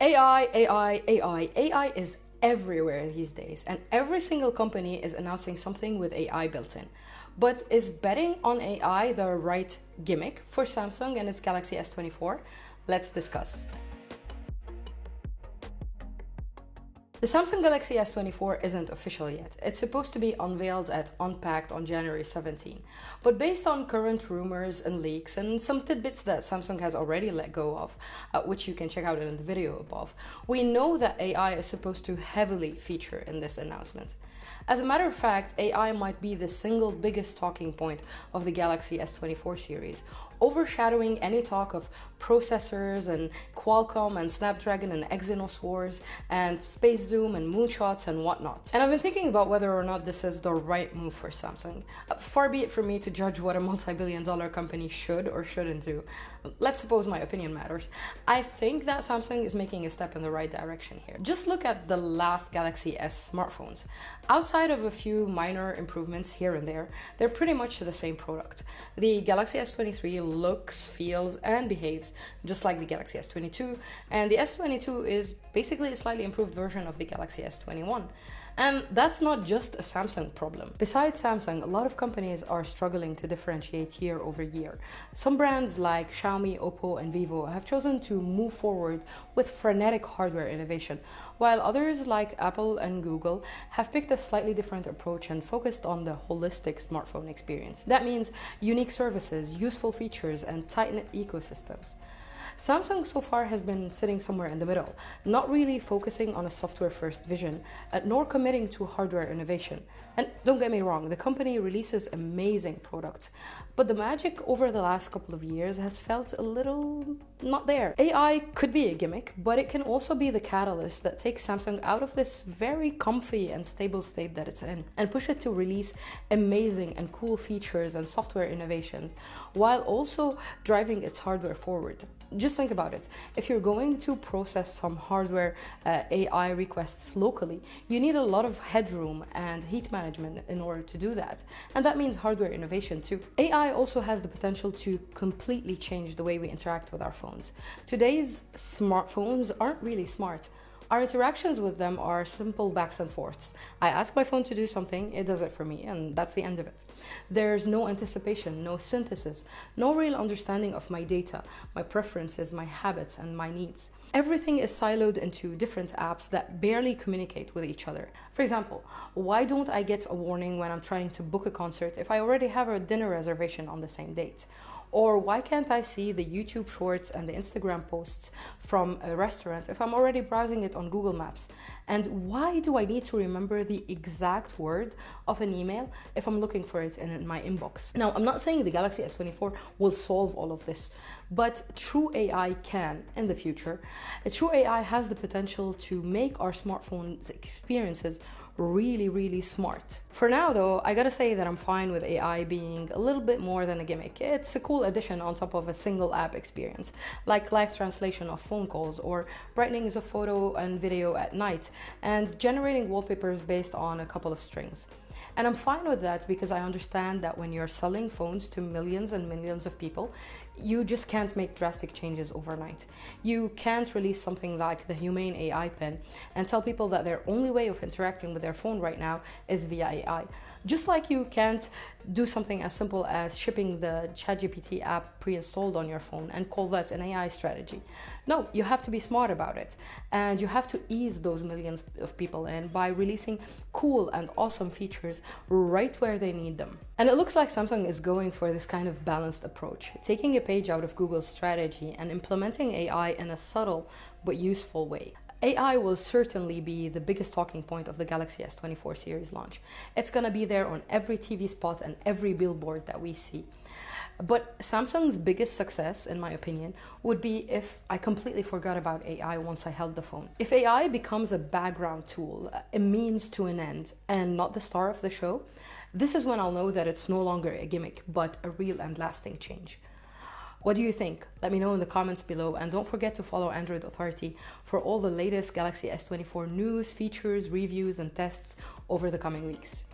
AI is everywhere these days, and every single company is announcing something with AI built in. But is betting on AI the right gimmick for Samsung and its Galaxy S24? Let's discuss. The Samsung Galaxy S24 isn't official yet. It's supposed to be unveiled at Unpacked on January 17. But based on current rumors and leaks and some tidbits that Samsung has already let go of, which you can check out in the video above, we know that AI is supposed to heavily feature in this announcement. As a matter of fact, AI might be the single biggest talking point of the Galaxy S24 series, overshadowing any talk of processors and Qualcomm and Snapdragon and Exynos wars and space zoom and moonshots and whatnot. And I've been thinking about whether or not this is the right move for Samsung. Far be it from me to judge what a multi-billion-dollar company should or shouldn't do. Let's suppose my opinion matters. I think that Samsung is making a step in the right direction here. Just look at the last Galaxy S smartphones. Outside of a few minor improvements here and there, they're pretty much the same product. The Galaxy S23 looks, feels, and behaves just like the Galaxy S22, and the S22 is basically a slightly improved version of the Galaxy S21. And that's not just a Samsung problem. Besides Samsung, a lot of companies are struggling to differentiate year over year. Some brands like Xiaomi, Oppo, and Vivo have chosen to move forward with frenetic hardware innovation, while others like Apple and Google have picked a slightly different approach and focused on the holistic smartphone experience. That means unique services, useful features, and tight-knit ecosystems. Samsung so far has been sitting somewhere in the middle, not really focusing on a software-first vision, nor committing to hardware innovation. And don't get me wrong, the company releases amazing products, but the magic over the last couple of years has felt a little not there. AI could be a gimmick, but it can also be the catalyst that takes Samsung out of this very comfy and stable state that it's in and push it to release amazing and cool features and software innovations, while also driving its hardware forward. Just think about it. If you're going to process some hardware AI requests locally, you need a lot of headroom and heat management in order to do that. And that means hardware innovation too. AI also has the potential to completely change the way we interact with our phones. Today's smartphones aren't really smart. Our interactions with them are simple backs and forths. I ask my phone to do something, it does it for me, and that's the end of it. There's no anticipation, no synthesis, no real understanding of my data, my preferences, my habits, and my needs. Everything is siloed into different apps that barely communicate with each other. For example, why don't I get a warning when I'm trying to book a concert if I already have a dinner reservation on the same date? Or why can't I see the YouTube shorts and the Instagram posts from a restaurant if I'm already browsing it on Google Maps? And why do I need to remember the exact word of an email if I'm looking for it in my inbox? Now, I'm not saying the Galaxy S24 will solve all of this, but true AI can in the future. True AI has the potential to make our smartphones experiences really smart. For now though, I gotta say that I'm fine with AI being a little bit more than a gimmick. It's a cool addition on top of a single app experience, like live translation of phone calls or brightenings of photo and video at night, and generating wallpapers based on a couple of strings. And I'm fine with that because I understand that when you're selling phones to millions and millions of people, you just can't make drastic changes overnight. You can't release something like the Humane AI pen and tell people that their only way of interacting with their phone right now is via AI. Just like you can't do something as simple as shipping the ChatGPT app pre-installed on your phone and call that an AI strategy. No, you have to be smart about it, and you have to ease those millions of people in by releasing cool and awesome features right where they need them. And it looks like Samsung is going for this kind of balanced approach, taking a page out of Google's strategy and implementing AI in a subtle but useful way. AI will certainly be the biggest talking point of the Galaxy S24 series launch. It's gonna be there on every TV spot and every billboard that we see. But Samsung's biggest success, in my opinion, would be if I completely forgot about AI once I held the phone. If AI becomes a background tool, a means to an end, and not the star of the show, this is when I'll know that it's no longer a gimmick, but a real and lasting change. What do you think? Let me know in the comments below, and don't forget to follow Android Authority for all the latest Galaxy S24 news, features, reviews, and tests over the coming weeks.